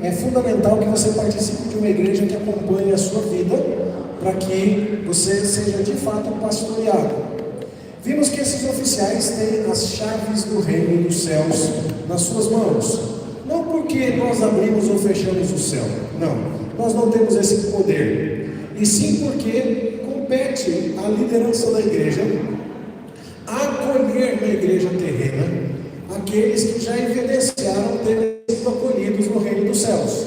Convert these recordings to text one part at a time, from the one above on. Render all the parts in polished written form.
é fundamental que você participe de uma igreja que acompanhe a sua vida, para que você seja de fato pastoreado. Vimos que esses oficiais têm as chaves do reino dos céus nas suas mãos. Não porque nós abrimos ou fechamos o céu, não, nós não temos esse poder, e sim porque compete à liderança da igreja acolher na igreja terrena aqueles que já evidenciaram terem sido acolhidos no reino dos céus.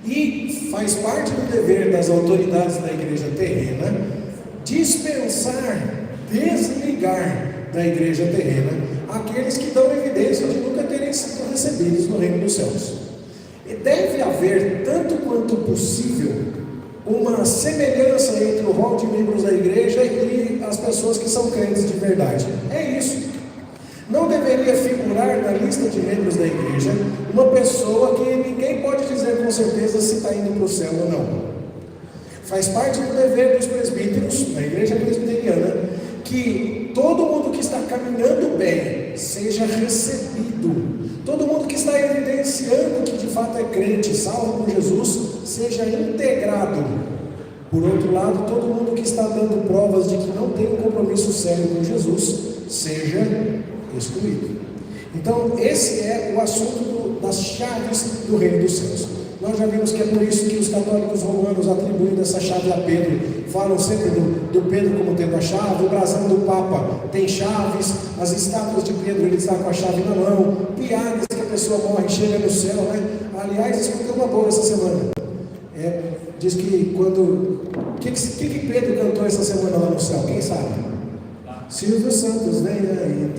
E faz parte do dever das autoridades da igreja terrena dispensar, desligar da igreja terrena aqueles que dão evidência de nunca terem sido recebidos no reino dos céus. E deve haver, tanto quanto possível, uma semelhança entre o rol de membros da igreja e as pessoas que são crentes de verdade. É isso. Não deveria figurar na lista de membros da igreja uma pessoa que ninguém pode dizer com certeza se está indo para o céu ou não. Faz parte do dever dos presbíteros, da igreja presbiteriana, que todo mundo que está caminhando bem seja recebido. Todo mundo que está evidenciando que de fato é crente, salvo por Jesus, seja integrado. Por outro lado, todo mundo que está dando provas de que não tem um compromisso sério com Jesus, seja excluído. Então, esse é o assunto das chaves do reino dos céus. Nós já vimos que é por isso que os católicos romanos, atribuindo essa chave a Pedro, falam sempre do Pedro como tendo a chave. O brasão do Papa tem chaves, as estátuas de Pedro, ele está com a chave na mão, piadas que a pessoa morre e chega no céu, né? Aliás, escutei uma boa essa semana. Diz que quando... O que Pedro cantou essa semana lá no céu? Quem sabe? Silvio Santos, vem aí,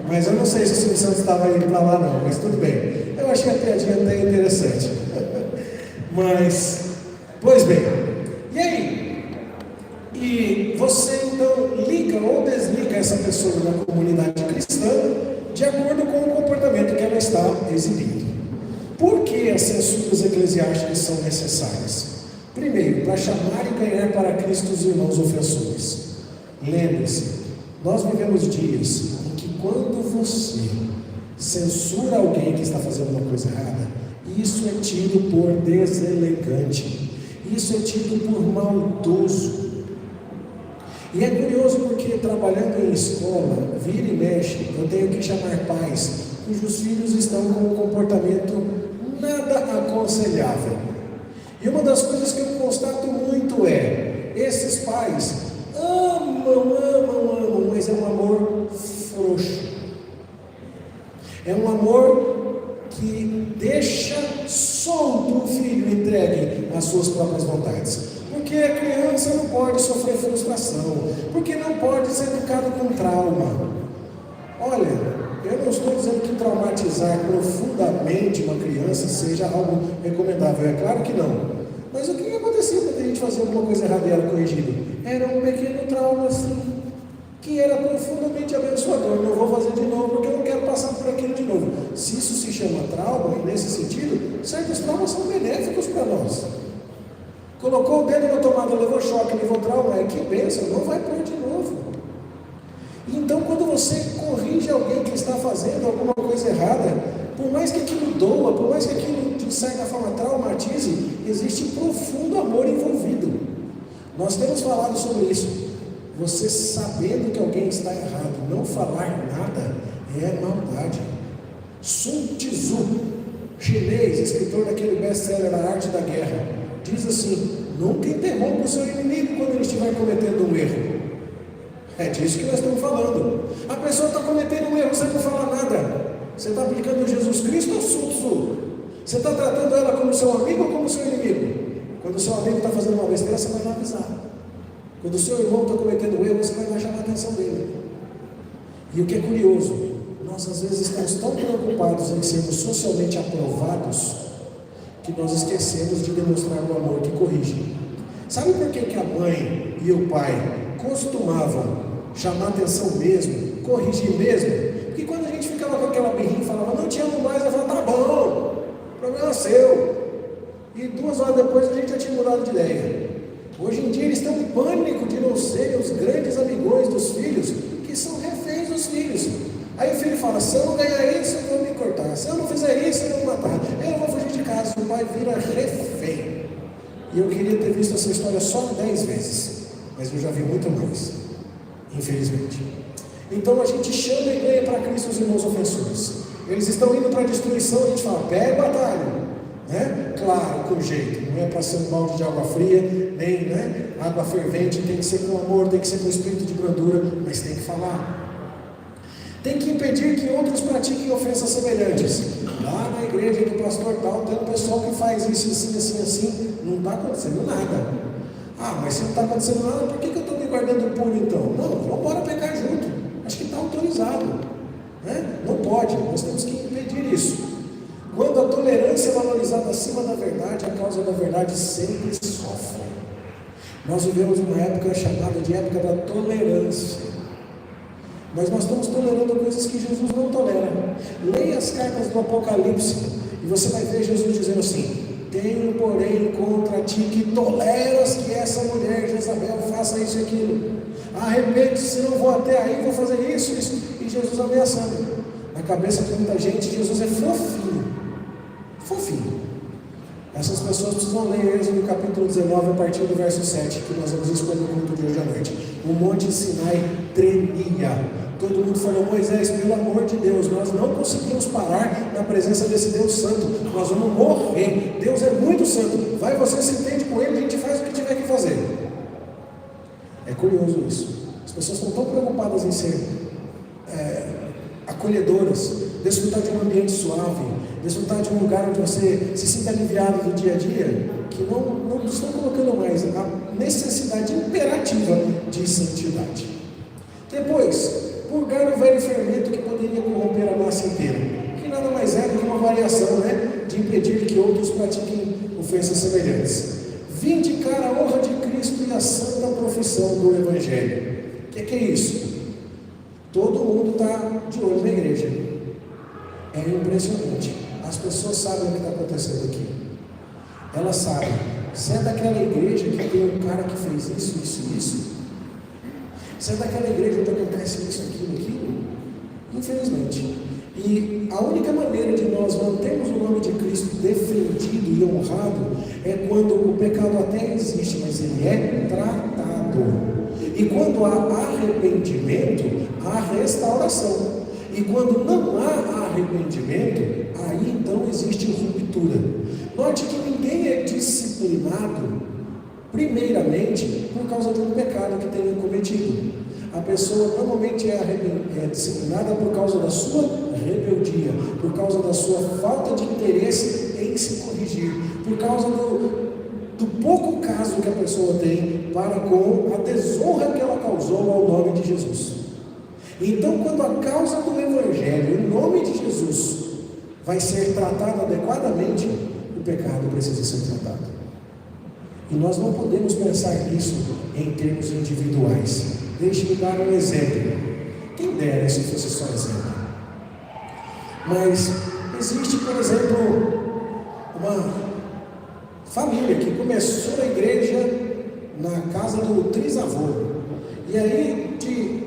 mas eu não sei se o Silvio Santos estava indo para lá não, mas tudo bem. Eu achei a piadinha até interessante. Mas, pois bem, e aí? E você então liga ou desliga essa pessoa na comunidade cristã de acordo com o comportamento que ela está exibindo. Por que as censuras eclesiásticas são necessárias? Primeiro, para chamar e ganhar para Cristo os irmãos ofensores. Lembre-se, nós vivemos dias em que quando você censura alguém que está fazendo uma coisa errada, isso é tido por deselegante, isso é tido por maldoso. E é curioso porque trabalhando em escola, vira e mexe, eu tenho que chamar pais cujos filhos estão com um comportamento nada aconselhável. E uma das coisas que eu constato muito é, esses pais amam, mas é um amor frouxo. É um amor que deixa solto o filho entregue às suas próprias vontades. Porque a criança não pode sofrer frustração, porque não pode ser educado com trauma. Olha, eu não estou dizendo que traumatizar profundamente uma criança seja algo recomendável, é claro que não. Mas o que acontecia quando a gente fazia alguma coisa errada e era corrigido? Era um pequeno trauma assim, que era profundamente abençoador. Não vou fazer de novo porque eu não quero passar por aquilo de novo. Se isso se chama trauma, e nesse sentido, certos traumas são benéficos para nós. Colocou o dedo na tomada, levou choque, levou trauma, que bênção, não vai pôr de novo. Então, quando você corrige alguém que está fazendo alguma coisa errada, por mais que aquilo doa, por mais que aquilo de certa forma traumatize, existe profundo amor envolvido. Nós temos falado sobre isso. Você sabendo que alguém está errado, não falar nada é maldade. Sun Tzu, chinês, escritor daquele best-seller A Arte da Guerra, diz assim: nunca interrompa o seu inimigo quando ele estiver cometendo um erro. É disso que nós estamos falando. A pessoa está cometendo um erro, você não fala nada. Você está aplicando Jesus Cristo ou Sun Tzu? Você está tratando ela como seu amigo ou como seu inimigo? Quando o seu amigo está fazendo uma besteira, você vai lá avisar. Quando o seu irmão está cometendo um erro, você vai lá chamar a atenção dele. E o que é curioso, nós às vezes estamos tão preocupados em sermos socialmente aprovados, que nós esquecemos de demonstrar o amor que corrige. Sabe por que a mãe e o pai costumavam chamar atenção mesmo, corrigir mesmo? Porque quando a gente ficava com aquela birrinha e falava, não te amo mais, ela falava, tá bom, o problema é seu. E 2 horas depois a gente já tinha mudado de ideia. Hoje em dia eles estão em pânico de não serem os grandes amigões dos filhos, que são reféns dos filhos. Aí o filho fala, se eu não ganhar isso, eu vou me cortar. Se eu não fizer isso, eu vou matar. Eu não vou fugir de pai vira refém. E eu queria ter visto essa história só 10 vezes, mas eu já vi muito mais, infelizmente. Então a gente chama e ganha para Cristo os irmãos ofensores. Eles estão indo para a destruição, a gente fala, pega o atalho, né? Claro, com jeito, não é para ser um balde de água fria, nem, né, água fervente, tem que ser com amor, tem que ser com espírito de brandura, mas tem que falar. Tem que impedir que outros pratiquem ofensas semelhantes. Lá na igreja do pastor tal, tem um pessoal que faz isso assim, não está acontecendo nada. Ah, mas se não está acontecendo nada, por que eu estou me guardando puro então? Não, vamos embora pecar junto, acho que está autorizado, né? Não pode, nós temos que impedir isso. Quando a tolerância é valorizada acima da verdade, a causa da verdade sempre sofre. Nós vivemos uma época chamada de época da tolerância. Mas nós estamos tolerando coisas que Jesus não tolera. Leia as cartas do Apocalipse e você vai ver Jesus dizendo assim: tenho porém contra ti que toleras que essa mulher Jezabel faça isso e aquilo. Arrepende-se, se não vou até aí, vou fazer isso. E Jesus ameaçando. Na cabeça de muita gente, Jesus é fofinho. Essas pessoas precisam ler Êxodo capítulo 19 a partir do verso 7, que nós vamos expor no culto de hoje à noite. O monte Sinai tremia. Todo mundo falou: Moisés, pelo amor de Deus, nós não conseguimos parar na presença desse Deus santo, nós vamos morrer. Deus é muito santo, vai, você se entende com ele, a gente faz o que tiver que fazer. É curioso isso. As pessoas estão tão preocupadas em ser acolhedoras, desfrutar de um ambiente suave, desfrutar de um lugar onde você se sinta aliviado do dia a dia, que não estão colocando mais a necessidade imperativa de santidade. Depois, purgar o velho fermento que poderia corromper a massa inteira, que nada mais é do que uma variação, né, de impedir que outros pratiquem ofensas semelhantes. Vindicar a honra de Cristo e a santa profissão do Evangelho. O que é isso? Todo mundo está de olho na igreja. É impressionante. As pessoas sabem o que está acontecendo aqui. Elas sabem. Você é daquela igreja que tem um cara que fez isso. Você é daquela igreja onde acontece isso, aquilo. Infelizmente. E a única maneira de nós mantermos o nome de Cristo defendido e honrado é quando o pecado até existe, mas ele é tratado. E quando há arrependimento, há restauração. E quando não há arrependimento, aí então existe ruptura. Note que ninguém é disciplinado, primeiramente, por causa de um pecado que tenha cometido. A pessoa normalmente é disciplinada por causa da sua rebeldia, por causa da sua falta de interesse em se corrigir, por causa do pouco caso que a pessoa tem para com a desonra que ela causou ao nome de Jesus. Então, quando a causa do Evangelho, o nome de Jesus, vai ser tratado adequadamente, o pecado precisa ser tratado. E nós não podemos pensar nisso em termos individuais. Deixe-me dar um exemplo. Quem dera se fosse só exemplo. Mas existe, por exemplo, uma família que começou a igreja na casa do trisavô. E aí, de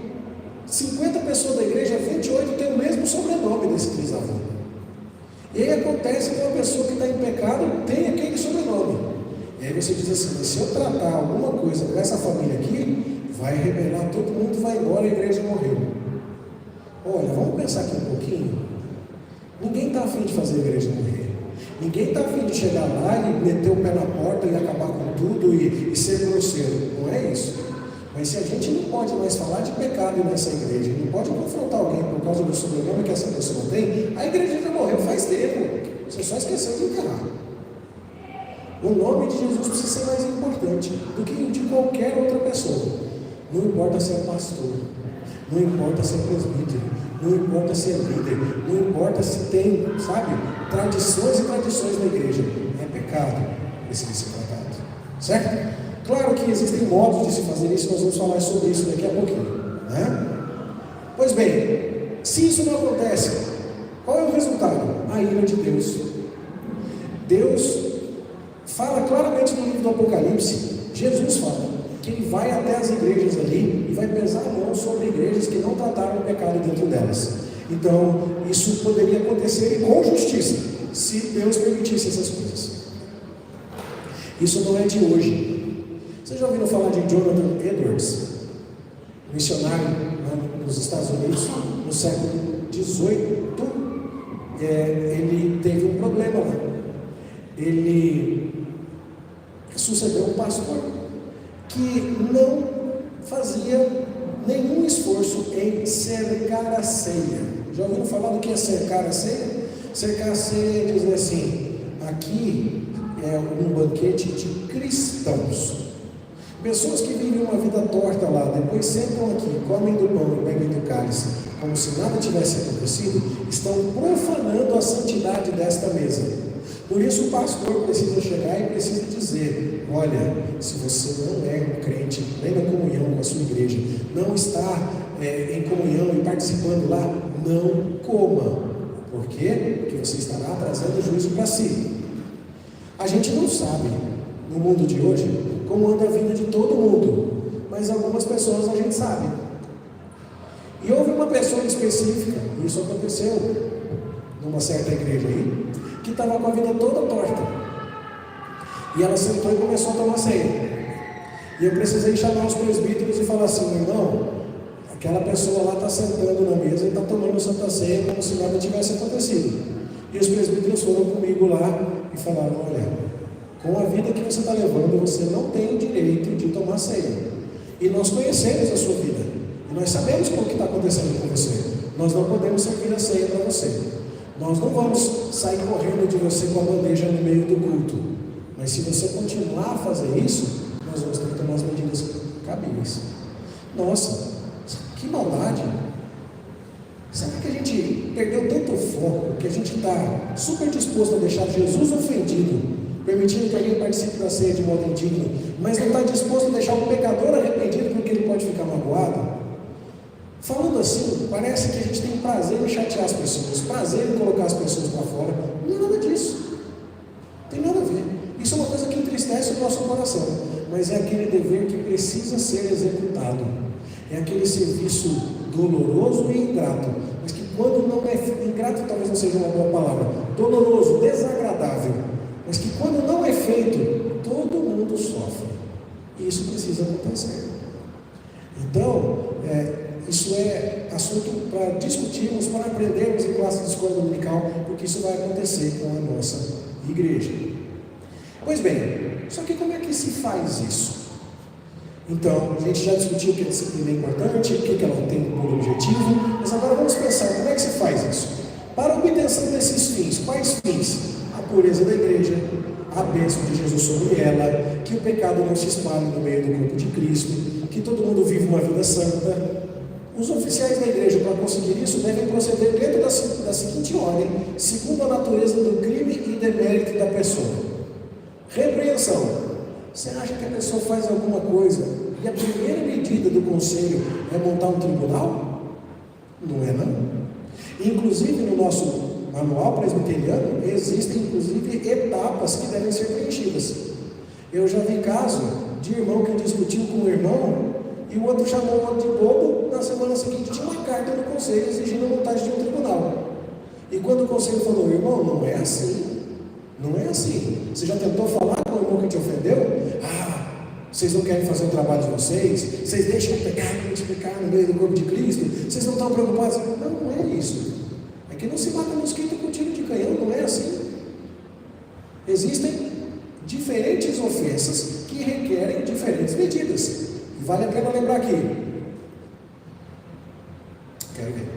50 pessoas da igreja, 28 tem o mesmo sobrenome desse trisavô. E aí acontece que uma pessoa que está em pecado tem aquele sobrenome. E aí você diz assim: mas se eu tratar alguma coisa com essa família aqui, vai rebelar, todo mundo vai embora, a igreja morreu. Olha, vamos pensar aqui um pouquinho. Ninguém está afim de fazer a igreja morrer. Ninguém está afim de chegar lá e meter o pé na porta e acabar com tudo e ser grosseiro. Não é isso. Mas se a gente não pode mais falar de pecado nessa igreja, não pode confrontar alguém por causa do sobrenome que essa pessoa tem, a igreja já morreu faz tempo. Você só esqueceu de enterrar. O nome de Jesus precisa ser mais importante do que de qualquer outra pessoa. Não importa se é pastor, não importa se é presbítero, não importa se é líder, não importa se tem, sabe, tradições e tradições na igreja. É pecado, precisa ser tratado. Certo? Claro que existem modos de se fazer isso, nós vamos falar sobre isso daqui a pouquinho, né? Pois bem, se isso não acontece, qual é o resultado? A ira de Deus. Deus fala claramente no livro do Apocalipse, Jesus fala que ele vai até as igrejas ali e vai pesar a mão sobre igrejas que não trataram o pecado dentro delas. Então, isso poderia acontecer com justiça. se Deus permitisse essas coisas. Isso não é de hoje. Vocês já ouviram falar de Jonathan Edwards, missionário nos Estados Unidos, no século XVIII? Ele teve um problema lá. Ele sucedeu um pastor que não fazia nenhum esforço em cercar a ceia. Já ouviram falar do que é cercar a ceia? Cercar a ceia é dizer assim: aqui é um banquete de cristãos. Pessoas que vivem uma vida torta lá, depois sentam aqui, comem do pão e bebem do cálice, como se nada tivesse acontecido, estão profanando a santidade desta mesa. Por isso o pastor precisa chegar e precisa dizer: olha, se você não é um crente, nem na comunhão com a sua igreja, não está em comunhão e participando lá, não coma. Por quê? Porque você estará trazendo juízo para si. A gente não sabe, no mundo de hoje, como anda a vida de todo mundo, mas algumas pessoas a gente sabe. E houve uma pessoa específica, e isso aconteceu numa certa igreja aí, que estava com a vida toda torta, e ela sentou e começou a tomar ceia. E eu precisei chamar os presbíteros e falar assim: irmão, aquela pessoa lá está sentando na mesa e está tomando Santa Ceia como se nada tivesse acontecido. E os presbíteros foram comigo lá e falaram: olha, com a vida que você está levando, você não tem o direito de tomar ceia. E nós conhecemos a sua vida, e nós sabemos o que está acontecendo com você. Nós não podemos servir a ceia para você. Nós não vamos sair correndo de você com a bandeja no meio do culto. Mas se você continuar a fazer isso, nós vamos ter que tomar as medidas cabíveis. Nossa, que maldade! Será que a gente perdeu tanto foco que a gente está super disposto a deixar Jesus ofendido, permitindo que alguém participe da ceia de modo indigno, mas não está disposto a deixar o pecador arrependido porque ele pode ficar magoado? Falando assim, parece que a gente tem prazer em chatear as pessoas, prazer em colocar as pessoas para fora. Não é nada disso. Tem nada a ver. Isso é uma coisa que entristece o nosso coração, mas é aquele dever que precisa ser executado. É aquele serviço doloroso e ingrato, mas que quando não é ingrato, talvez não seja uma boa palavra, doloroso, desagradável, mas que quando não é feito, todo mundo sofre. E isso precisa acontecer. Então, isso é assunto para discutirmos, para aprendermos em classe de escola dominical, porque isso vai acontecer com a nossa igreja. Pois bem, só que como é que se faz isso? Então, a gente já discutiu que a disciplina é importante, o que ela tem por objetivo, mas agora vamos pensar como é que se faz isso. Para a obtenção desses fins, quais fins? A pureza da igreja, a bênção de Jesus sobre ela, que o pecado não se espalhe no meio do corpo de Cristo, que todo mundo viva uma vida santa. Os oficiais da igreja, para conseguir isso, devem proceder dentro da seguinte ordem, segundo a natureza do crime e demérito da pessoa. Repreensão. Você acha que a pessoa faz alguma coisa e a primeira medida do conselho é montar um tribunal? Não é, não. Inclusive, no nosso manual presbiteriano, existem inclusive etapas que devem ser preenchidas. Eu já vi caso de irmão que discutiu com o irmão e o outro chamou o outro de bobo. Na semana seguinte tinha uma carta no conselho exigindo a montagem de um tribunal. E quando o conselho falou: irmão, não é assim. Não é assim. Você já tentou falar com o irmão que te ofendeu? Vocês não querem fazer o trabalho de vocês? Vocês deixam o pecado multiplicar no meio do corpo de Cristo? Vocês não estão preocupados? Não, não é isso. É que não se mata mosquito com tiro de canhão, não é assim. Existem diferentes ofensas que requerem diferentes medidas. E vale a pena lembrar aqui. Quero ver.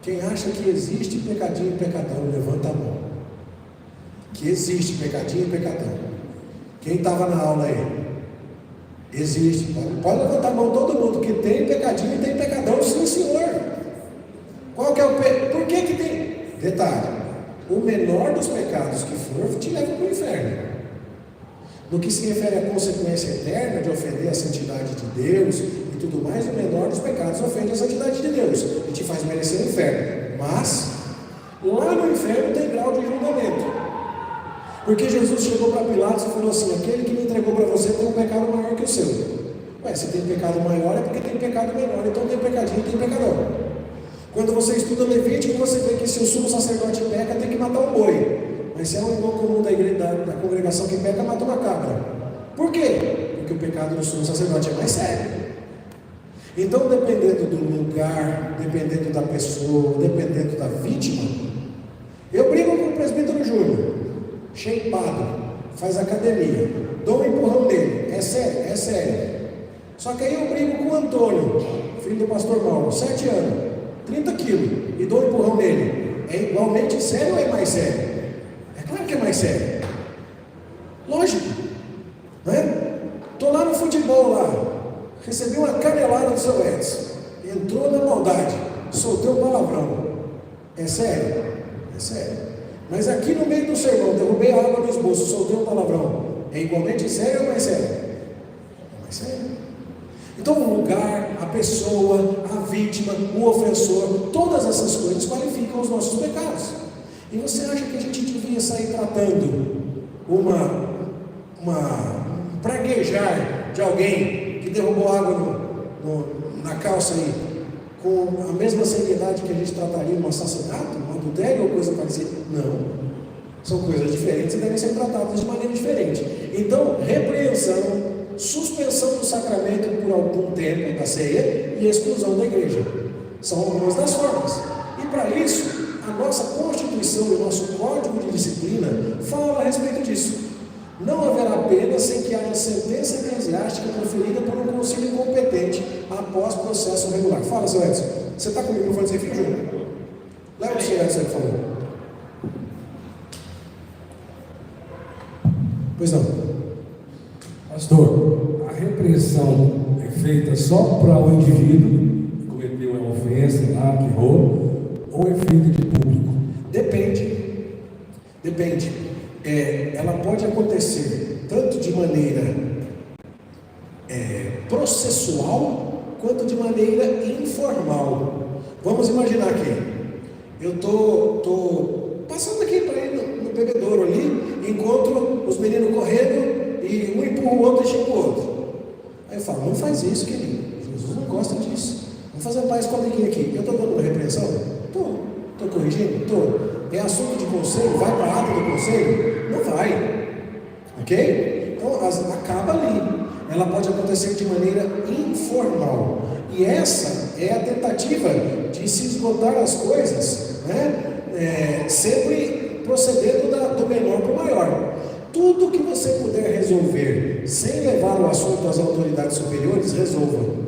Quem acha que existe pecadinho e pecadão, levanta a mão. Que existe pecadinho e pecadão. Quem estava na aula aí? Existe. Pode levantar a mão todo mundo, que tem pecadinho e tem pecadão, sim senhor. Qual que é o pecado? Por que que tem? Detalhe, o menor dos pecados que for, te leva para o inferno. No que se refere à consequência eterna de ofender a santidade de Deus e tudo mais, o menor dos pecados ofende a santidade de Deus e te faz merecer o inferno. Mas, lá no inferno tem grau de julgamento. Porque Jesus chegou para Pilatos e falou assim: aquele que me entregou para você tem um pecado maior que o seu. Ué, se tem pecado maior é porque tem pecado menor, então tem pecadinho e tem pecador. Quando você estuda Levítico, você vê que se o sumo sacerdote peca, tem que matar um boi. mas se é um irmão comum da igreja, da congregação que peca, mata uma cabra. Por quê? Porque o pecado do sumo sacerdote é mais sério. Então, dependendo do lugar, dependendo da pessoa, dependendo da vítima, eu brigo com o presbítero Júnior, shapeado, faz academia, dou um empurrão nele, é sério, é sério. Só que aí eu brigo com o Antônio, filho do pastor Mauro, 7 anos, 30 quilos, e dou um empurrão nele. É igualmente sério ou é mais sério? É claro que é mais sério. Lógico, né? Estou lá no futebol lá, recebi uma canelada do seu Edson, entrou na maldade, soltei um palavrão. É sério? É sério. Mas aqui no meio do sermão, derrubei a água no esboço, soltei um palavrão. É igualmente sério ou mais sério? É mais sério. Então o lugar, a pessoa, a vítima, o ofensor, todas essas coisas qualificam os nossos pecados. E você acha que a gente devia sair tratando um praguejar de alguém que derrubou água na calça aí, com a mesma seriedade que a gente trataria um assassinato, um adultério ou coisa parecida? Não. São coisas diferentes e devem ser tratadas de maneira diferente. Então, repreensão, suspensão do sacramento por algum tempo da ceia e exclusão da igreja. São algumas das formas. E para isso, a nossa Constituição e o nosso Código de Disciplina falam a respeito disso. Não haverá pena sem que haja sentença eclesiástica proferida por um concílio competente após processo regular. Fala, seu Edson. Você está comigo? Não vou dizer que Júnior. Leva o seu Edson aí, por favor. Pois não. Pastor, a repreensão é feita só para o indivíduo que cometeu uma ofensa lá, que errou, ou é feita de público? Depende. Ela pode acontecer tanto de maneira processual quanto de maneira informal. Vamos imaginar aqui, eu estou passando aqui para ir no bebedouro ali, encontro os meninos correndo e um empurra o outro e xinga o outro. Aí eu falo, não faz isso, querido, Jesus não gosta disso. Vamos fazer paz com a amiguinha aqui. Eu estou dando uma repreensão? Estou corrigindo? Estou. É assunto de conselho? Vai para a ata do conselho? Não vai. Ok? Então, acaba ali. Ela pode acontecer de maneira informal. E essa é a tentativa de se esgotar as coisas, né? Sempre procedendo do menor para o maior. Tudo que você puder resolver sem levar o assunto às autoridades superiores, resolva.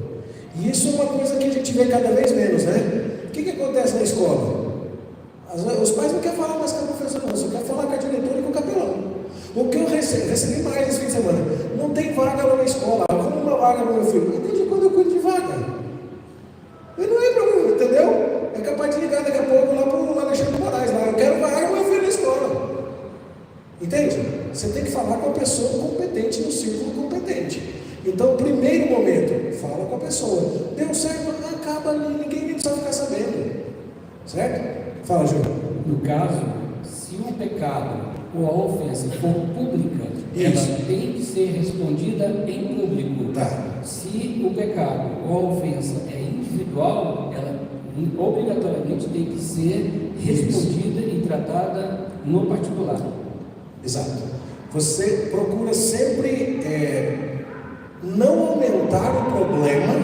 E isso é uma coisa que a gente vê cada vez menos, né? O que acontece na escola? Os pais não querem falar mais com a professora, não, só querem falar com a diretora e com o capelão. O que eu recebi mais esse fim de semana? Não tem vaga lá na escola. Como uma vaga no meu filho? Desde quando eu cuido de vaga? Mas não é problema, entendeu? É capaz de ligar daqui a pouco lá para o Alexandre Moraes. Lá, eu quero vaga no meu filho na escola. Entende? Você tem que falar com a pessoa competente no círculo competente. Então, primeiro momento, fala com a pessoa. Deu certo, acaba ali, ninguém precisa ficar sabendo. Certo? Fala, Júnior. No caso, se um pecado ou a ofensa for pública, ela tem que ser respondida em público. Tá. Se o pecado ou a ofensa é individual, ela obrigatoriamente tem que ser respondida e tratada no particular. Exato. Você procura sempre não aumentar o problema,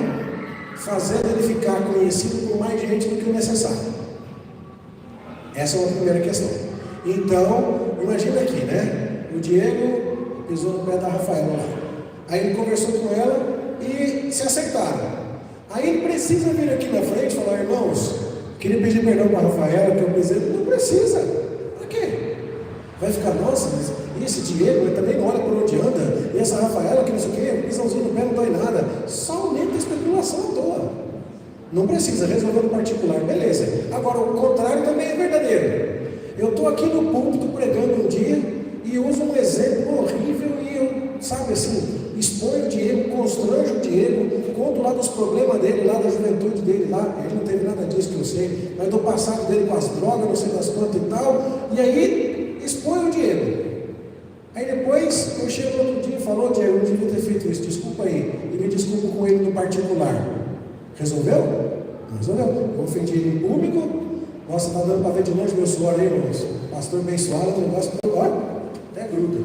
fazendo ele ficar conhecido por mais gente do que o necessário. Essa é uma primeira questão. Então, imagina aqui, né? O Diego pisou no pé da Rafaela lá. Aí ele conversou com ela e se acertaram. Aí ele precisa vir aqui na frente e falar, irmãos, queria pedir perdão para a Rafaela, que eu pisei. Não precisa. Para quê? Vai ficar, nossa, mas esse Diego ele também não olha por onde anda. E essa Rafaela que não sei o quê, pisãozinho no pé não dói nada. Só aumenta a especulação à toa. Não precisa resolver no particular, beleza. Agora, o contrário também é verdadeiro. Eu estou aqui no púlpito pregando um dia e uso um exemplo horrível e eu, sabe assim, exponho o Diego, constranjo o Diego, conto lá dos problemas dele, lá da juventude dele lá, ele não teve nada disso que eu sei, mas do passado dele com as drogas, não sei das quantas e tal, e aí exponho o Diego. Aí depois eu chego no outro dia e falo, Diego, eu não devia ter feito isso, desculpa aí, e me desculpo com ele no particular. Resolveu? Não resolveu. Eu ofendi ele em público, Nossa, está dando para ver de longe meu suor aí, irmãos. Pastor abençoado, o negócio, olha, até gruda.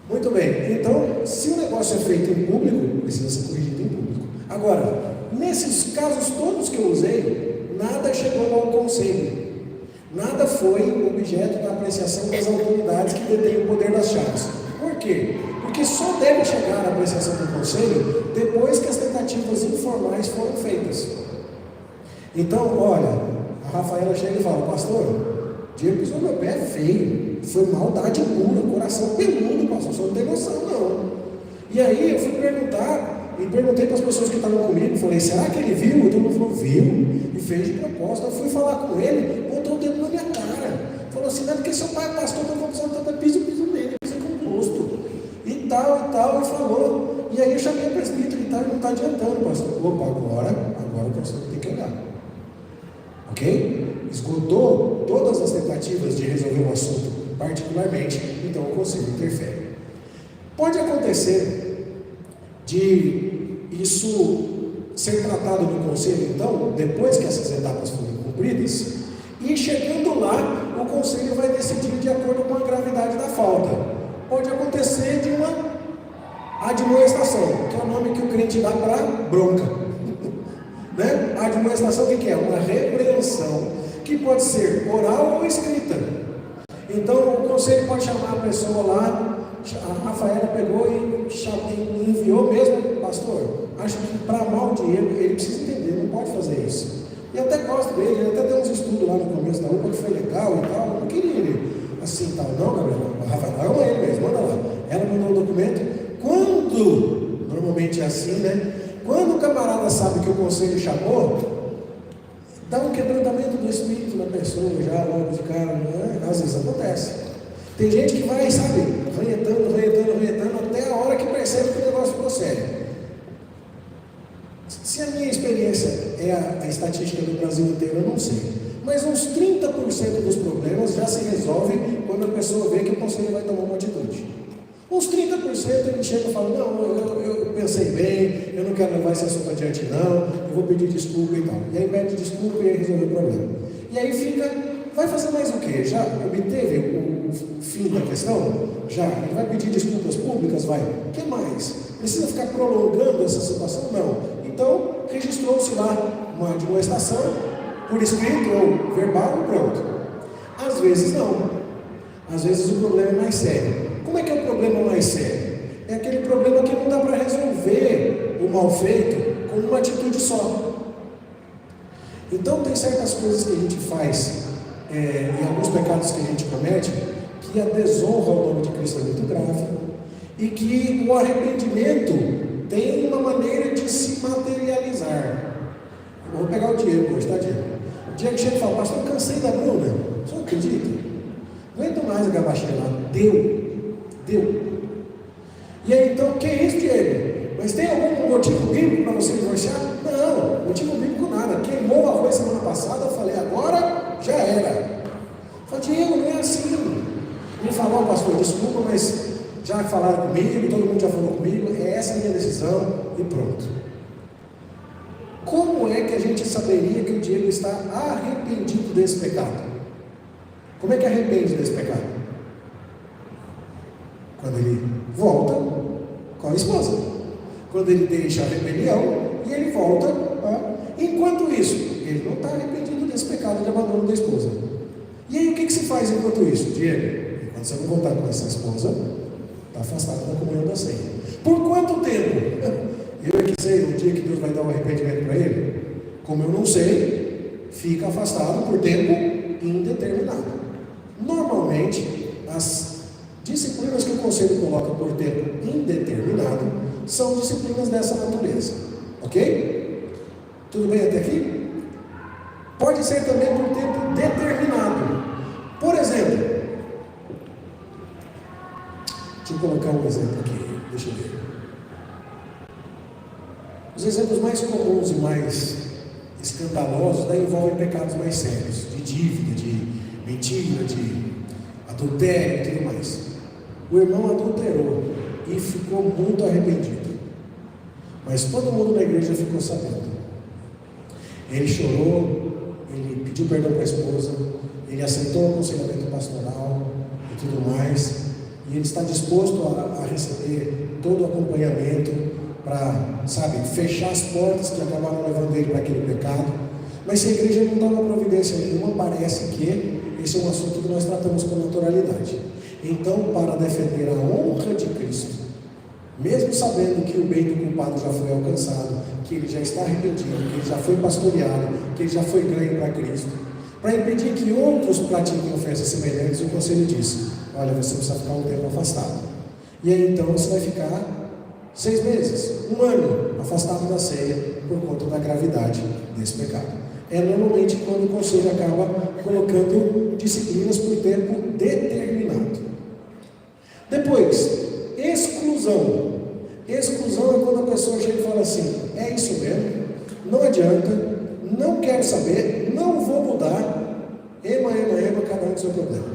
Muito bem, então, se o negócio é feito em público, precisa ser corrigido em público. Agora, nesses casos todos que eu usei, nada chegou ao conselho. Nada foi objeto da apreciação das autoridades que detêm o poder das chaves. Por quê? Porque só deve chegar à apreciação do conselho depois que as tentativas informais foram feitas. Então, olha, a Rafaela chega e fala: pastor, Diego pisou meu pé feio, foi maldade pura, coração peludo, pastor, você não tem noção não. E aí eu fui perguntar, e perguntei para as pessoas que estavam comigo, falei: será que ele viu? Todo mundo falou: viu, e fez de propósito. Eu fui falar com ele, botou o dedo na minha cara, falou assim: não é porque seu pai é pastor, então vamos usar piso nele, piso com gosto, e tal, e falou. E aí eu chamei o presbítero e tal, e não está adiantando, pastor. Opa, agora o pastor tem que olhar. Ok? Esgotou todas as tentativas de resolver o assunto particularmente, então o conselho interfere. Pode acontecer de isso ser tratado no conselho, então, depois que essas etapas forem cumpridas, e chegando lá, o conselho vai decidir de acordo com a gravidade da falta. Pode acontecer de uma admoestação, que é o nome que o crente dá para bronca. Né? A admoestação, o que é? Uma repreensão, que pode ser oral ou escrita. Então o conselho pode chamar a pessoa lá. A Rafaela pegou e enviou mesmo: pastor, acho que para mal o Diego, ele precisa entender, não pode fazer isso. E até gosto dele, ele até deu uns estudos lá no começo da UPA que foi legal e tal. Eu não queria ele assim tal, não, Gabriel. A Rafaela ama ele mesmo, manda lá. Ela mandou o documento. Quando, normalmente é assim, né? Quando o camarada sabe que o conselho chamou, dá um quebrantamento do espírito na pessoa, já logo de cara, né? Às vezes acontece. Tem gente que vai, sabe, ranhetando, até a hora que percebe que o negócio ficou sério. Se a minha experiência é a estatística do Brasil inteiro, eu não sei. Mas uns 30% dos problemas já se resolvem quando a pessoa vê que o conselho vai tomar uma atitude. Uns 30% ele chega e fala: não, eu pensei bem, eu não quero levar esse assunto adiante não, eu vou pedir desculpa e tal. E aí pede desculpa e aí resolve o problema. E aí fica, vai fazer mais o quê? Já obteve o fim da questão? Já? Ele vai pedir desculpas públicas? Vai. O que mais? Precisa ficar prolongando essa situação? Não. Então, registrou-se lá uma admoestação, por escrito ou verbal, pronto. Às vezes não. Às vezes o problema é mais sério. Como é que é o problema mais sério? É aquele problema que não dá para resolver o mal feito com uma atitude só. Então tem certas coisas que a gente faz, e alguns pecados que a gente comete, que a desonra ao nome de Cristo é muito grave, e que o arrependimento tem uma maneira de se materializar. Eu vou pegar o Diego hoje, tá, Diego? O Diego chega e fala: pastor, eu cansei da Bruna. Você não acredita? Não aguento mais a gabaxinha lá. Deu. E aí, então, que é isso, Diego? Mas tem algum motivo bíblico para você divorciar? Não, motivo bíblico nada. Queimou o arroz semana passada, eu falei: agora já era. Eu falei: Diego, não é assim. Ele falou: pastor, desculpa, mas já falaram comigo, todo mundo já falou comigo, essa é a minha decisão e pronto. Como é que a gente saberia que o Diego está arrependido desse pecado? Como é que arrepende desse pecado? Quando ele volta com a esposa, quando ele deixa a rebelião e ele volta. Enquanto isso, ele não está arrependido desse pecado de abandono da esposa. E aí o que se faz enquanto isso, Diego? Quando você não voltar com essa esposa, está afastado da comunhão da ceia. Por quanto tempo? Eu é que sei o dia que Deus vai dar um arrependimento para ele. Como eu não sei, fica afastado por tempo indeterminado. Normalmente, as disciplinas que o conselho coloca por tempo indeterminado são disciplinas dessa natureza. Ok? Tudo bem até aqui? Pode ser também por tempo determinado. Por exemplo, deixa eu colocar um exemplo aqui. Deixa eu ver. Os exemplos mais comuns e mais escandalosos daí envolvem pecados mais sérios, de dívida, de mentira, de adultério e tudo mais. O irmão adulterou e ficou muito arrependido, mas todo mundo na igreja ficou sabendo. Ele chorou, ele pediu perdão para a esposa, ele aceitou o aconselhamento pastoral e tudo mais, e ele está disposto a receber todo o acompanhamento para, fechar as portas que acabaram levando ele para aquele pecado. Mas se a igreja não dá uma providência nenhuma, parece que esse é um assunto que nós tratamos com naturalidade. Então, para defender a honra de Cristo, mesmo sabendo que o bem do culpado já foi alcançado, que ele já está arrependido, que ele já foi pastoreado, que ele já foi ganho para Cristo, para impedir que outros pratiquem ofensas semelhantes, o conselho diz: olha, você precisa ficar um tempo afastado. E aí então você vai ficar 6 meses, 1 ano afastado da ceia por conta da gravidade desse pecado. É normalmente quando o conselho acaba colocando disciplinas por tempo determinado. Depois, exclusão. Exclusão é quando a pessoa chega e fala assim: é isso mesmo, não adianta, não quero saber, não vou mudar, ema, cada um com seu problema.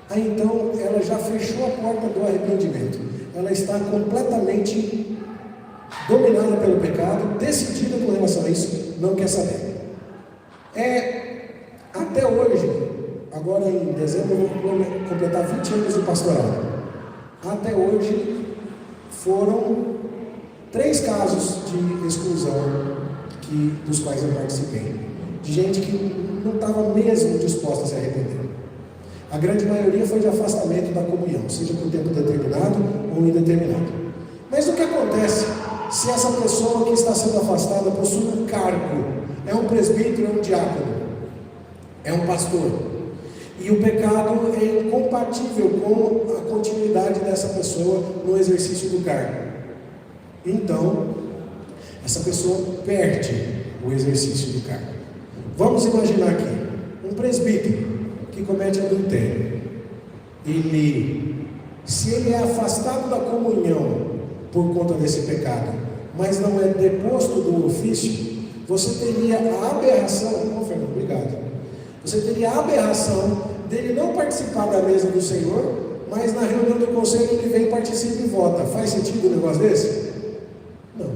Aí então ela já fechou a porta do arrependimento, ela está completamente dominada pelo pecado, decidida com relação a isso, não quer saber. Até hoje, agora em dezembro eu vou completar 20 anos de pastorado. Até hoje foram 3 casos de exclusão dos quais eu participei, de gente que não estava mesmo disposta a se arrepender. A grande maioria foi de afastamento da comunhão, seja por tempo determinado ou indeterminado. Mas o que acontece se essa pessoa que está sendo afastada possui um cargo? É um presbítero, é um diácono, é um pastor, e o pecado é incompatível com a continuidade dessa pessoa no exercício do cargo. Então, essa pessoa perde o exercício do cargo. Vamos imaginar aqui um presbítero que comete adultério. Se ele é afastado da comunhão por conta desse pecado, mas não é deposto do ofício, você teria a aberração, Fernando, obrigado. Você teria a aberração dele não participar da mesa do Senhor, mas na reunião do conselho ele vem, participa e vota. Faz sentido um negócio desse? Não.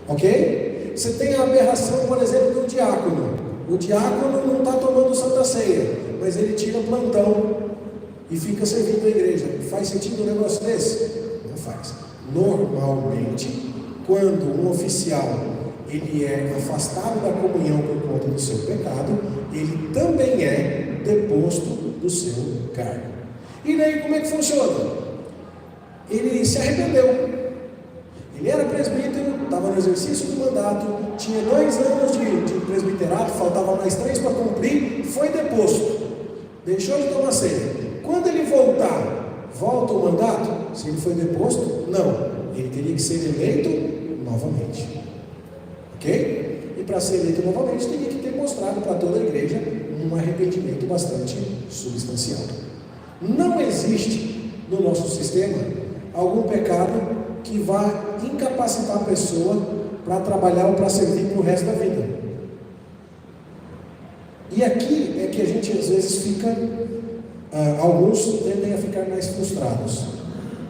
Ok? Você tem a aberração, por exemplo, do diácono. O diácono não está tomando Santa Ceia, mas ele tira plantão e fica servindo a igreja. Faz sentido um negócio desse? Não faz. Normalmente, quando um oficial ele é afastado da comunhão por conta do seu pecado, ele também é deposto do seu cargo. E daí como é que funciona? Ele se arrependeu. Ele era presbítero, estava no exercício do mandato, tinha 2 anos de presbiterato, faltava mais 3 para cumprir, foi deposto, deixou de tomar ceia. Quando ele volta o mandato? Se ele foi deposto, não, ele teria que ser eleito novamente. Ok? E para ser eleito novamente, teria que ter mostrado para toda a igreja um arrependimento bastante substancial. Não existe no nosso sistema algum pecado que vá incapacitar a pessoa para trabalhar ou para servir para o resto da vida. E aqui é que a gente às vezes fica, alguns tendem a ficar mais frustrados.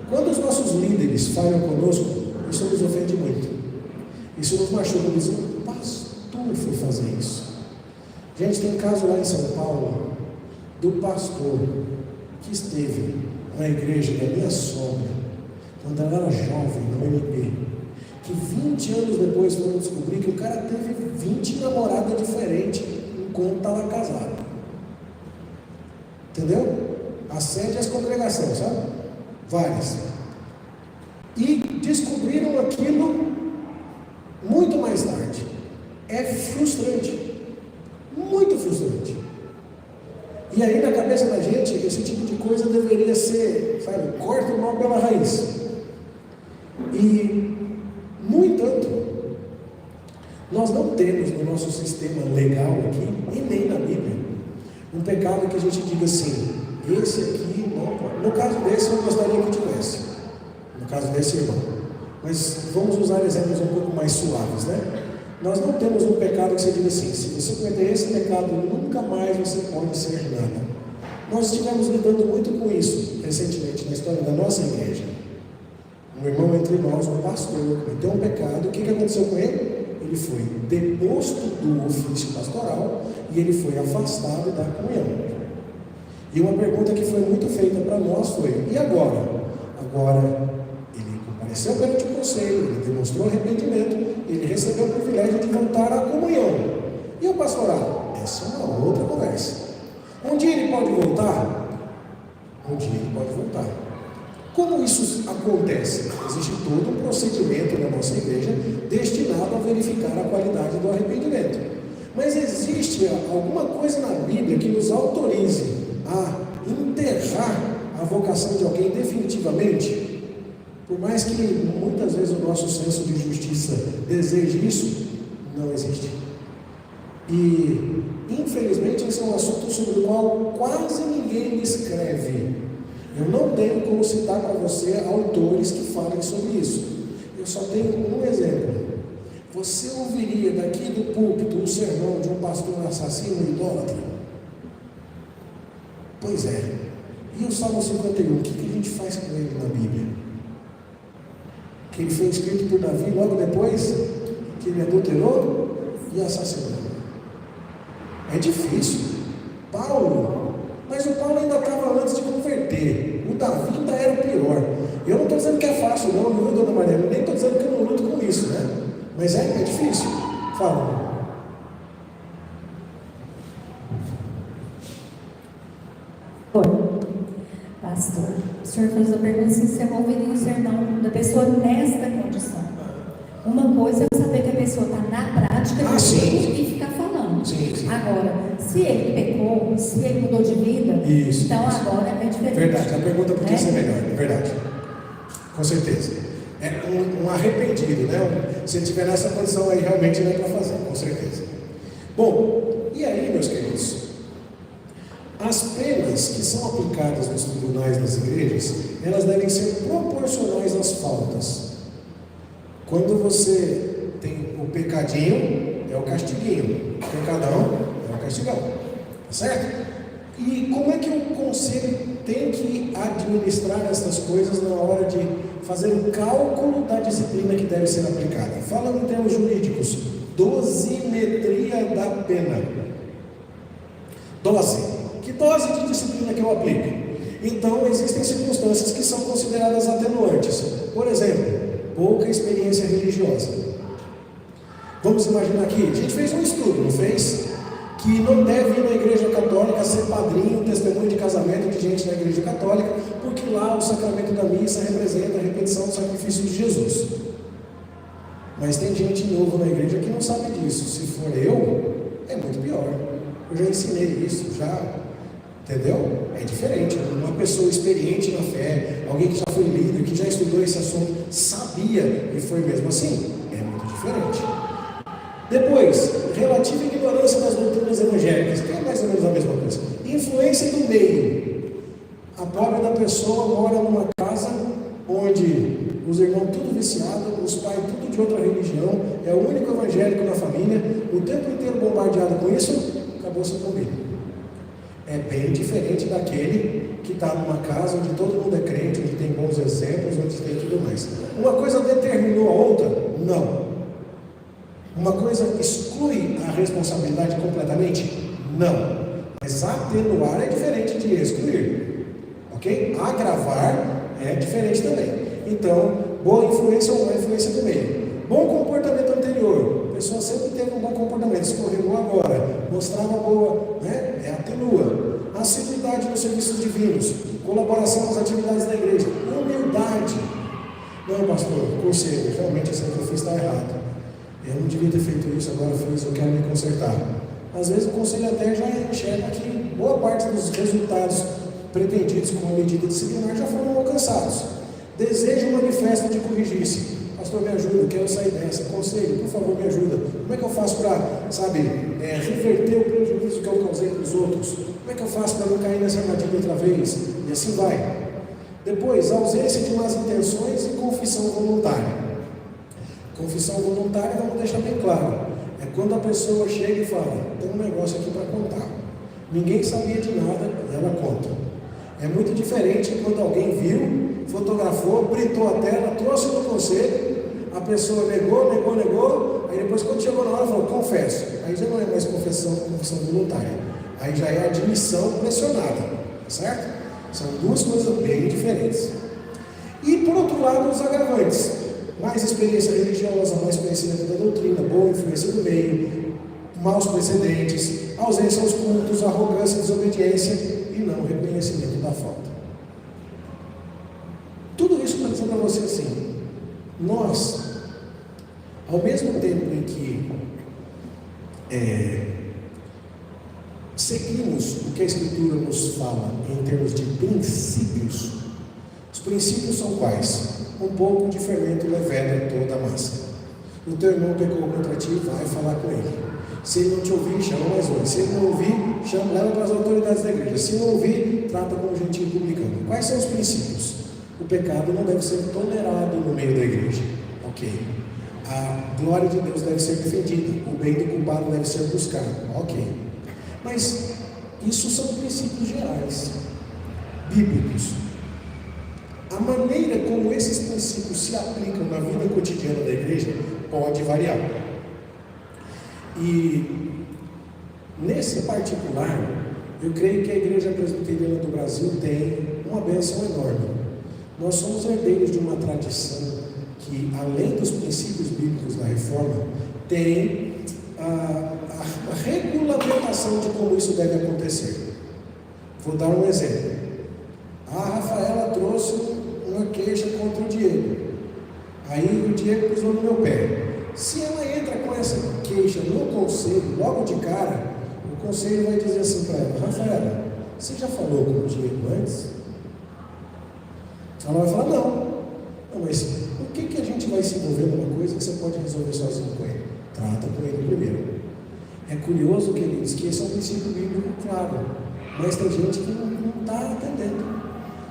Quando os nossos líderes falham conosco, isso nos ofende muito. Isso nos machuca, diz: o pastor foi fazer isso. Gente, tem um caso lá em São Paulo do pastor que esteve na igreja da minha sogra quando ela era jovem, na UNB, que 20 anos depois foram descobrir que o cara teve 20 namoradas diferentes enquanto estava casado. Entendeu? Ascende as congregações, sabe? Várias. E descobriram aquilo muito mais tarde. É frustrante. Muito frustrante. E aí na cabeça da gente, esse tipo de coisa deveria ser, corta o mal pela raiz. E, no entanto, nós não temos no nosso sistema legal aqui, e nem na Bíblia, um pecado que a gente diga assim: esse aqui não pode. No caso desse, eu gostaria que tivesse. No caso desse irmão. Mas vamos usar exemplos um pouco mais suaves, né? Nós não temos um pecado que você diga assim: se você cometer esse pecado, nunca mais você pode ser nada. Nós estivemos lidando muito com isso recentemente na história da nossa igreja. Um irmão entre nós, um pastor, cometeu um pecado. O que aconteceu com ele? ele foi deposto do ofício pastoral e ele foi afastado da comunhão. E uma pergunta que foi muito feita para nós foi: e agora? Agora ele compareceu perante o conselho, ele demonstrou arrependimento, ele recebeu o privilégio de voltar à comunhão. E o pastorado? Essa é uma outra conversa. Um dia ele pode voltar? Um dia ele pode voltar. Como isso acontece? Existe todo um procedimento na nossa igreja destinado a verificar a qualidade do arrependimento. Mas existe alguma coisa na Bíblia que nos autorize a enterrar a vocação de alguém definitivamente? Por mais que muitas vezes o nosso senso de justiça deseje isso, não existe. E, infelizmente, esse é um assunto sobre o qual quase ninguém escreve. Eu não tenho como citar para você autores que falem sobre isso. Eu só tenho um exemplo. Você ouviria daqui do púlpito um sermão de um pastor assassino e idólatra? Pois é. E o Salmo 51, o que a gente faz com ele na Bíblia? Que ele foi escrito por Davi logo depois que ele adulterou e assassinou. É difícil. Paulo, mas o Paulo ainda estava antes de converter. O Davi ainda era pior. Eu não estou dizendo que é fácil, não, viu, dona Maria? Nem estou dizendo que eu não luto com isso, né? Mas é difícil. Fala. Oi, pastor. O senhor fez a pergunta se você ouviria o sermão da pessoa nesta condição. Uma coisa é saber que a pessoa está na prática e ficar falando. Sim. Agora, se ele pecou, se ele mudou de vida, então agora é diferente. Verdade, a pergunta podia ser melhor, é verdade. Com certeza. É um arrependido, né? Se ele estiver nessa condição aí, realmente não é para fazer, com certeza. Bom, e aí, meus queridos? As penas que são aplicadas nos tribunais das igrejas, elas devem ser proporcionais às faltas. Quando você tem o pecadinho, é o castiguinho. O pecadão é o castigão. Tá certo? E como é que o conselho tem que administrar essas coisas na hora de fazer o cálculo da disciplina que deve ser aplicada? Falando em termos jurídicos, dosimetria da pena. Dose. Que dose de disciplina que eu aplico? Então, existem circunstâncias que são consideradas atenuantes. Por exemplo, pouca experiência religiosa. Vamos imaginar aqui, a gente fez um estudo, não fez? Que não deve ir na igreja católica ser padrinho, testemunho de casamento de gente na igreja católica, porque lá o sacramento da missa representa a repetição do sacrifício de Jesus. Mas tem gente novo na igreja que não sabe disso. Se for eu, é muito pior. Eu já ensinei isso, entendeu? É diferente. Uma pessoa experiente na fé, alguém que já foi líder, que já estudou esse assunto, sabia e foi mesmo assim. É muito diferente. Depois, relativa ignorância das doutrinas evangélicas, que é mais ou menos a mesma coisa. Influência do meio. A pobre da pessoa mora numa casa onde os irmãos tudo viciados, os pais tudo de outra religião, é o único evangélico na família, o tempo inteiro bombardeado com isso, acabou sua família. É bem diferente daquele que está numa casa onde todo mundo é crente, onde tem bons exemplos, onde tem tudo mais. Uma coisa determinou a outra? Não. Uma coisa exclui a responsabilidade completamente? Não. Mas atenuar é diferente de excluir. Ok? Agravar é diferente também. Então, boa influência ou má influência do meio. Bom comportamento anterior. A pessoa sempre teve um bom comportamento, escorregou agora, mostrava boa, né? Atenua. Assiduidade nos serviços divinos, colaboração nas atividades da igreja, humildade. Não, pastor, conselho, realmente esse que eu fiz está errado. Eu não devia ter feito isso, agora eu fiz, eu quero me consertar. Às vezes o conselho até já enxerga que boa parte dos resultados pretendidos com a medida disciplinar já foram alcançados. Desejo manifesto de corrigir-se. Pastor, me ajuda, eu quero sair dessa. Conselho, por favor, me ajuda. Como é que eu faço para, reverter o prejuízo que eu causei para os outros? Como é que eu faço para não cair nessa armadilha outra vez? E assim vai. Depois, ausência de más intenções e confissão voluntária. Confissão voluntária, vamos deixar bem claro. É quando a pessoa chega e fala, tem um negócio aqui para contar. Ninguém sabia de nada e ela conta. É muito diferente quando alguém viu, fotografou, printou a tela, trouxe no conselho, a pessoa negou, Aí depois, quando chegou na hora, falou, confesso. Aí já não é mais confissão voluntária. Aí já é admissão pressionada, certo? São duas coisas bem diferentes. E por outro lado, os agravantes. Mais experiência religiosa, mais conhecimento da doutrina, boa influência do meio, maus precedentes, ausência aos cultos, arrogância, desobediência e não reconhecimento da falta. Tudo isso para dizer para você assim, nós, ao mesmo tempo em que seguimos o que a Escritura nos fala em termos de princípios, os princípios são quais? Um pouco de fermento leveda toda a massa. O teu irmão pecou contra ti, vai falar com ele. Se ele não te ouvir, chama mais um. Se ele não ouvir, leva para as autoridades da igreja. Se não ouvir, trata como gentil publicano. Quais são os princípios? O pecado não deve ser tolerado no meio da igreja. Ok. A glória de Deus deve ser defendida. O bem do culpado deve ser buscado. Ok. Mas isso são princípios gerais, bíblicos. A maneira como esses princípios se aplicam na vida cotidiana da igreja pode variar. E nesse particular, eu creio que a Igreja Presbiteriana do Brasil tem uma bênção enorme. Nós somos herdeiros de uma tradição que, além dos princípios bíblicos da reforma, tem a regulamentação de como isso deve acontecer. Vou dar um exemplo. A Rafaela trouxe uma queixa contra o Diego. Aí o Diego pisou no meu pé. Se ela entra com essa queixa no conselho, logo de cara, o conselho vai dizer assim para ela: Rafaela, você já falou com o Diego antes? Ela vai falar: não, mas por que a gente vai se envolver numa coisa que você pode resolver sozinho com ele? Trata com ele primeiro. É curioso, queridos, que esse é um princípio bíblico claro, mas tem gente que não está entendendo.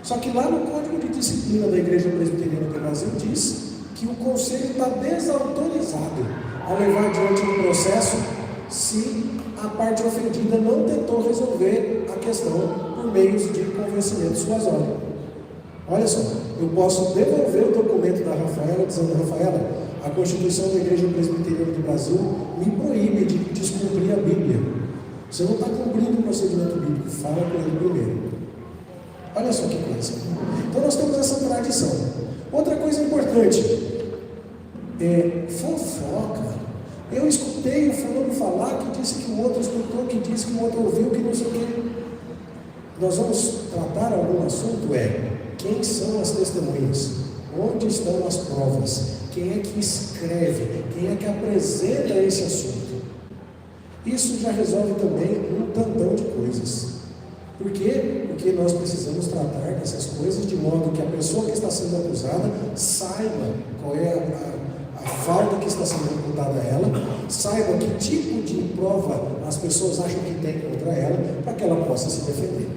Só que lá no Código de Disciplina da Igreja Presbiteriana do Brasil diz que o conselho está desautorizado a levar adiante um processo se a parte ofendida não tentou resolver a questão por meios de convencimento suasório. Olha só, eu posso devolver o documento da Rafaela dizendo: Rafaela, a Constituição da Igreja Presbiteriana do Brasil me proíbe de descumprir a Bíblia. Você não está cumprindo o procedimento bíblico, fala com ele primeiro. Olha só que coisa. Então nós temos essa tradição. Outra coisa importante é fofoca. Eu escutei o fulano falar que disse que o outro escutou, que disse que o outro ouviu, que não sei o quê. Nós vamos tratar algum assunto, quem são as testemunhas? Onde estão as provas? Quem é que escreve? Quem é que apresenta esse assunto? Isso já resolve também um tantão de coisas. Por quê? Porque nós precisamos tratar dessas coisas de modo que a pessoa que está sendo acusada saiba qual é a falta que está sendo imputada a ela, saiba que tipo de prova as pessoas acham que tem contra ela, para que ela possa se defender.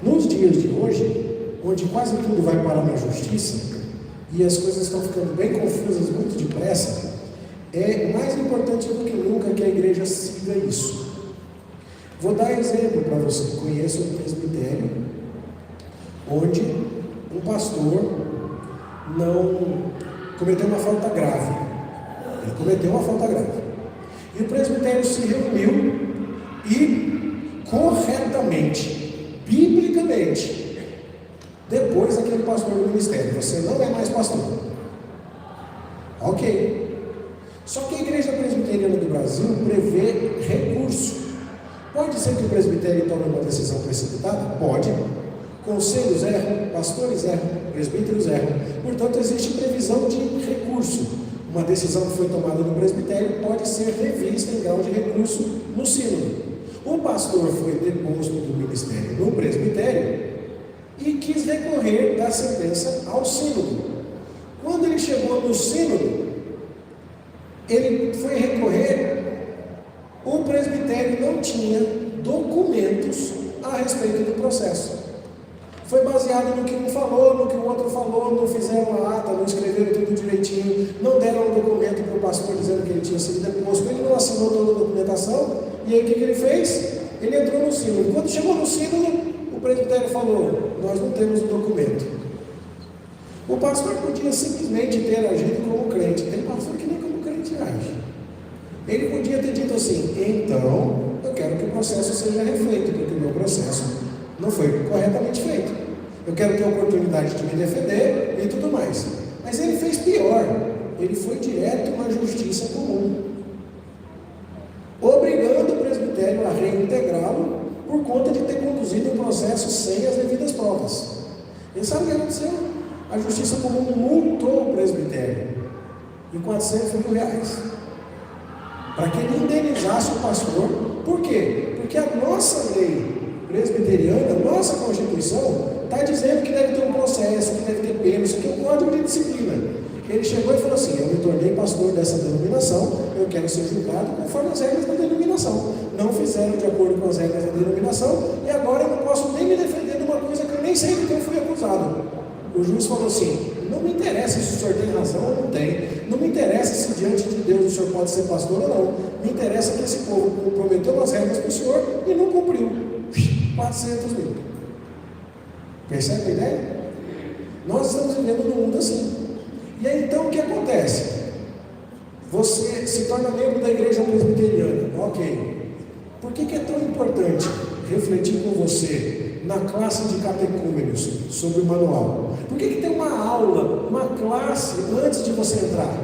Nos dias de hoje, onde quase tudo vai parar na justiça, e as coisas estão ficando bem confusas muito depressa, é mais importante do que nunca que a igreja siga isso. Vou dar exemplo para você. Conheço um presbitério onde um pastor não cometeu uma falta grave. Ele cometeu uma falta grave. E o presbitério se reuniu e, corretamente, biblicamente, depois aquele pastor do ministério: você não é mais pastor. Ok. Só que a Igreja Presbiteriana do Brasil prevê recurso. Pode ser que o presbitério tome uma decisão precipitada? Pode. Conselhos erram, pastores erram, presbíteros erram. Portanto, existe previsão de recurso. Uma decisão que foi tomada no presbitério pode ser revista em grau de recurso no sínodo. O pastor foi deposto do ministério no presbitério e quis recorrer da sentença ao sínodo. Quando ele chegou no sínodo, ele foi recorrer. O presbitério não tinha documentos a respeito do processo. Foi baseado no que um falou, no que o outro falou, não fizeram a ata, não escreveram tudo direitinho, não deram um documento para o pastor dizendo que ele tinha sido deposto, ele não assinou toda a documentação, e aí o que ele fez? Ele entrou no sínodo. Quando chegou no sínodo, o presbitério falou: nós não temos o documento. O pastor podia simplesmente ter agido como crente. Tem pastor que nem como crente age. Ele podia ter dito assim: então eu quero que o processo seja refeito, porque o meu processo não foi corretamente feito. Eu quero ter a oportunidade de me defender e tudo mais. Mas ele fez pior, ele foi direto na justiça comum, obrigando o presbitério a reintegrá-lo por conta de ter conduzido um processo sem as devidas provas. E sabe o que aconteceu? A justiça comum multou o presbitério em R$400 mil, para que ele indenizasse o pastor. Por quê? Porque a nossa lei presbiteriana, a nossa Constituição, está dizendo que deve ter um processo, que deve ter pena, isso aqui é um código de disciplina. Ele chegou e falou assim: eu me tornei pastor dessa denominação, eu quero ser julgado conforme as regras da denominação. Não fizeram de acordo com as regras da denominação, e agora eu não posso nem me defender de uma coisa que eu nem sei de quem fui acusado. O juiz falou assim: não me interessa se o senhor tem razão ou não tem, não me interessa se diante de Deus o senhor pode ser pastor ou não, me interessa que esse povo comprometeu as regras para o senhor e não cumpriu. 400 mil. Percebe a ideia? Nós estamos vivendo num mundo assim. E aí então o que acontece? Você se torna membro da igreja presbiteriana, ok. Por que é tão importante refletir com você na classe de catecúmenos sobre o manual? Por que tem uma aula, uma classe antes de você entrar?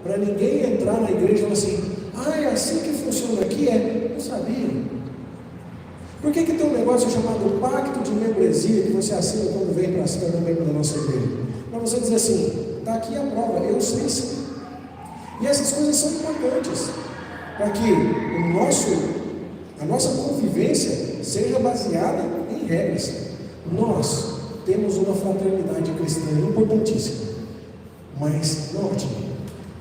Para ninguém entrar na igreja e falar assim: ah, é assim que funciona aqui? Não sabia. Por que tem um negócio chamado pacto de membresia que você assina quando vem para se tornar membro da nossa igreja? Para você dizer assim: está aqui a prova, eu sei sim. E essas coisas são importantes para que a nossa convivência seja baseada em regras. Nós temos uma fraternidade cristã importantíssima, mas note,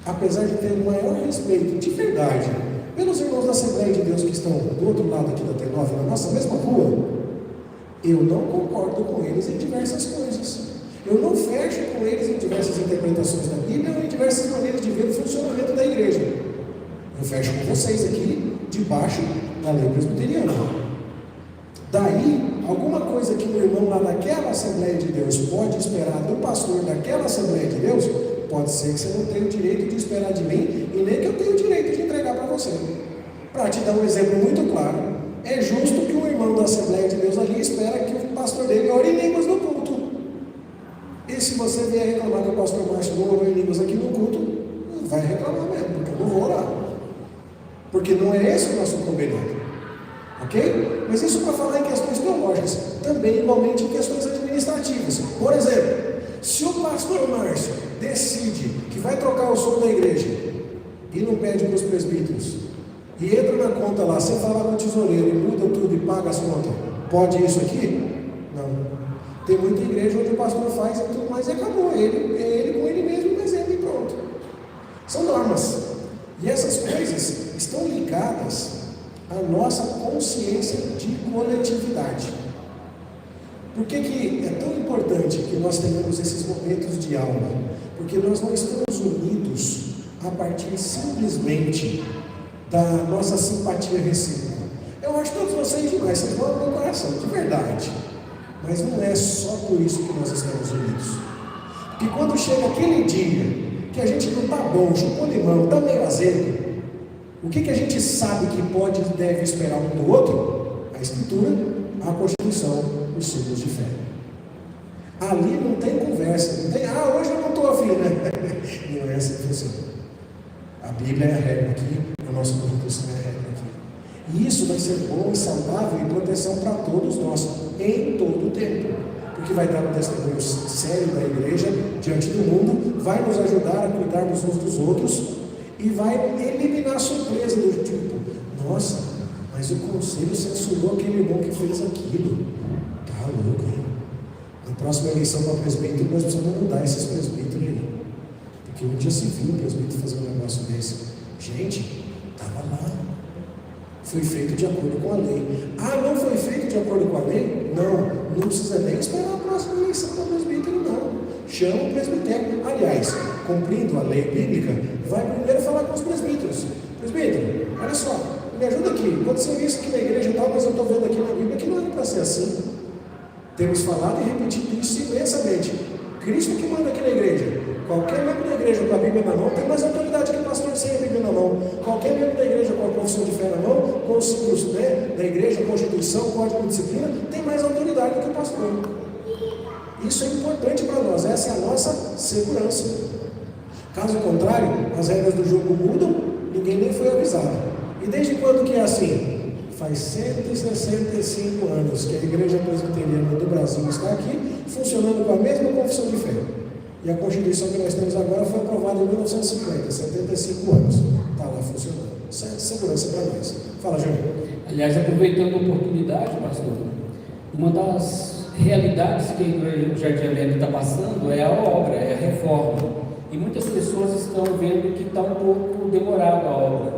apesar de ter o maior respeito de verdade pelos irmãos da Assembleia de Deus que estão do outro lado aqui da T9, na nossa mesma rua, eu não concordo com eles em diversas coisas. Eu não fecho com eles em diversas interpretações da Bíblia ou em diversas maneiras de ver o funcionamento da igreja. Eu fecho com vocês aqui, debaixo da lei presbiteriana. Daí, alguma coisa que o irmão lá daquela Assembleia de Deus pode esperar do pastor daquela Assembleia de Deus, pode ser que você não tenha o direito de esperar de mim e nem que eu tenha o direito de entregar para você. Para te dar um exemplo muito claro, é justo que o irmão da Assembleia de Deus ali espera que o pastor dele ore em línguas no culto. E se você vier reclamar que o pastor Márcio não orou em línguas aqui no culto, vai reclamar mesmo, porque eu não vou orar. Porque não é esse o nosso combinado. Ok? Mas isso para falar em questões teológicas, também igualmente em questões administrativas. Por exemplo, se o pastor Márcio decide que vai trocar o som da igreja e não pede para os presbíteros, e entra na conta lá, sem falar com o tesoureiro, e muda tudo e paga as contas, pode isso aqui? Não. Tem muita igreja onde o pastor faz e tudo mais e acabou. É ele com ele mesmo, mas ele e pronto. São normas. E essas coisas estão ligadas à nossa consciência de coletividade. Por que é tão importante que nós tenhamos esses momentos de aula? Porque nós não estamos unidos a partir simplesmente da nossa simpatia recíproca. Eu acho todos vocês demais, vocês vão no meu coração, de verdade. Mas não é só por isso que nós estamos unidos. Porque quando chega aquele dia que a gente não está bom, chupou limão, está meio azedo, o que a gente sabe que pode e deve esperar um do outro? A Escritura, a Constituição, os símbolos de fé. Ali não tem conversa, não tem, hoje eu não estou afim, né? Não é assim que funciona. A Bíblia é a regra aqui, a nossa Constituição é a regra aqui. E isso vai ser bom e saudável e proteção para todos nós, em todo o tempo. Porque vai dar um testemunho sério da igreja diante do mundo, vai nos ajudar a cuidarmos uns dos outros e vai eliminar a surpresa do tipo: nossa, mas o conselho censurou aquele irmão que fez aquilo. Tá louco, hein? Na próxima eleição para presbítero, nós precisamos mudar esses presbíteros aí. Porque um dia se viu o presbítero fazer um negócio desse. Gente, estava lá. Foi feito de acordo com a lei. Não foi feito de acordo com a lei? Não precisa nem esperar a próxima eleição para presbítero, não. Chama o presbitério. Aliás, cumprindo a lei bíblica, vai primeiro falar com os presbíteros. Presbítero, olha só, me ajuda aqui. Aconteceu isso aqui na igreja e tal, mas eu estou vendo aqui na Bíblia que não era para ser assim. Temos falado e repetido isso imensamente. Cristo que manda aqui na igreja. qualquer membro da igreja com a Bíblia na mão tem mais autoridade que o pastor sem a Bíblia na mão. Qualquer membro da igreja com a confissão de fé na mão, com os símbolos da igreja, Constituição, Código de Disciplina, tem mais autoridade do que o pastor. Isso é importante para nós, essa é a nossa segurança. Caso contrário, as regras do jogo mudam, ninguém nem foi avisado. E desde quando que é assim? Faz 165 anos que a Igreja Presbiteriana do Brasil está aqui, funcionando com a mesma confissão de fé. E a Constituição que nós temos agora foi aprovada em 1950, 75 anos. Está lá funcionando. Isso é segurança para nós. Fala, Júnior. Aliás, aproveitando a oportunidade, pastor, uma das realidades que o Jardim América está passando é a obra, é a reforma. E muitas pessoas estão vendo que está um pouco demorada a obra.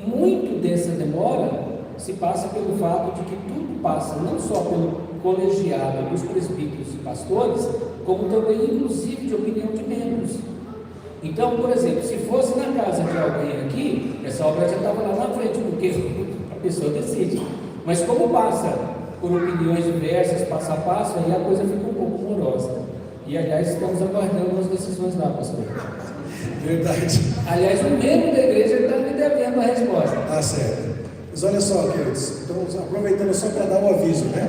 Muito dessa demora se passa pelo fato de que tudo passa não só pelo colegiado dos presbíteros e pastores, como também inclusive de opinião de membros. Então, por exemplo, se fosse na casa de alguém aqui, essa obra já estava lá na frente, porque a pessoa decide. Mas como passa por opiniões diversas, passo a passo, aí a coisa fica um pouco morosa. E aliás, estamos aguardando as decisões lá, pastor. Verdade. Aliás, um membro da igreja está me devendo a resposta. Tá certo. Mas olha só, queridos, então aproveitando só para dar o aviso, né?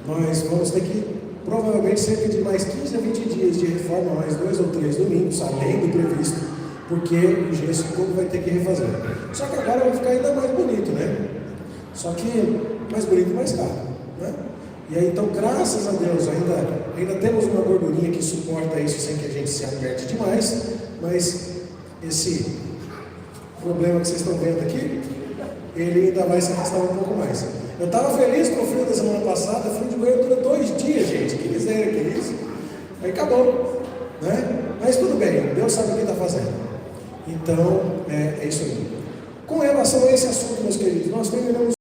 Nós vamos ter que, provavelmente, cerca de mais 15 a 20 dias de reforma, mais 2 ou 3 domingos, além do previsto, porque o gesso todo vai ter que refazer. Só que agora vai ficar ainda mais bonito, né? Só que mais bonito e mais caro, né? E aí, então, graças a Deus, ainda temos uma gordurinha que suporta isso sem que a gente se aperte demais, mas esse problema que vocês estão vendo aqui, ele ainda vai se arrastar um pouco mais. Eu estava feliz com o frio da semana passada, frio de banho dura 2 dias, gente, que miséria que é isso. Aí acabou, né? Mas tudo bem, Deus sabe o que está fazendo. Então, é isso aí. Com relação a esse assunto, meus queridos, nós terminamos